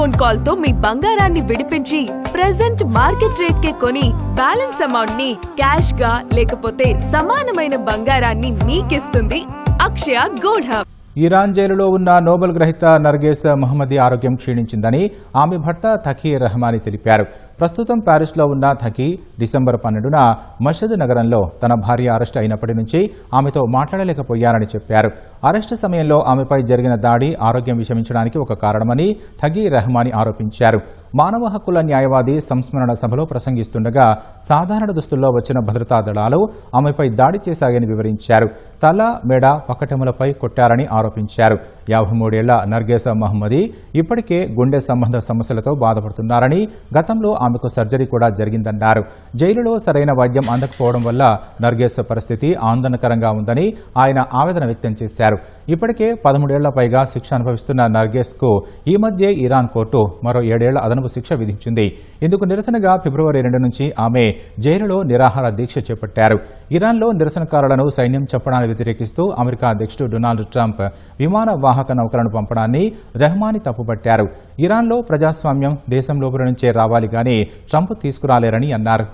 Phone call తో మీ బంగారాన్ని విడిపించి ప్రెజెంట్ మార్కెట్ రేట్ కే కొని బ్యాలెన్స్ అమౌంట్ ని క్యాష్ గా లేకపోతే సమానమైన బంగారాన్ని మీకిస్తుంది అక్షయ గోల్డ్ హబ్. ఇరాన్ జైలులో ఉన్న నోబెల్ గ్రహీత నర్గేస్ మహమ్మదీ ఆరోగ్యం క్షీణించిందని ఆమె భర్త థకీ రెహమానీ తెలిపారు. ప్రస్తుతం ప్యారిస్లో ఉన్న థకీ డిసెంబర్ 12న మషద్ నగరంలో తన భార్య అరెస్టు అయినప్పటి నుంచి ఆమెతో మాట్లాడలేకపోయారని చెప్పారు. అరెస్టు సమయంలో ఆమెపై జరిగిన దాడి ఆరోగ్యం విషమించడానికి ఒక కారణమని థకీ రెహమానీ ఆరోపించారు. మానవ హక్కుల న్యాయవాది సంస్మరణ సభలో ప్రసంగిస్తుండగా సాధారణ దుస్తుల్లో వచ్చిన భద్రతా దళాలు ఆమెపై దాడి చేశాయని వివరించారు. తల, మెడ, పక్కటెములపై కొట్టారని ఆరోపించారు. 53 ఏళ్ల నర్గేస్ మహమ్మదీ ఇప్పటికే గుండె సంబంధ సమస్యలతో బాధపడుతున్నారని, గతంలో ఆమెకు సర్జరీ కూడా జరిగిందన్నారు. జైలులో సరైన వైద్యం అందకపోవడం వల్ల నర్గేస్ పరిస్థితి ఆందోళనకరంగా ఉందని ఆయన ఆవేదన వ్యక్తం చేశారు. ఇప్పటికే 13 ఏళ్ల పైగా శిక్ష అనుభవిస్తున్న నర్గేస్కు ఈ మధ్య ఇరాన్ కోర్టు మరో 7 ఏళ్ల అదనపు శిక్ష విధించింది. ఇందుకు నిరసనగా ఫిబ్రవరి 2 నుంచి ఆమె జైలులో నిరాహార దీక్ష చేపట్టారు. ఇరాన్లో నిరసనకారులను సైన్యం చంపడాన్ని వ్యతిరేకిస్తూ అమెరికా అధ్యక్షుడు డొనాల్డ్ ట్రంప్ విమాన వాహక నౌకలను పంపడాన్ని రెహమానీ తప్పుపట్టారు. ఇరాన్లో ప్రజాస్వామ్యం దేశం లోపల నుంచే రావాలి గానీ ట్రంప్ తీసుకురాలేరని అన్నారు.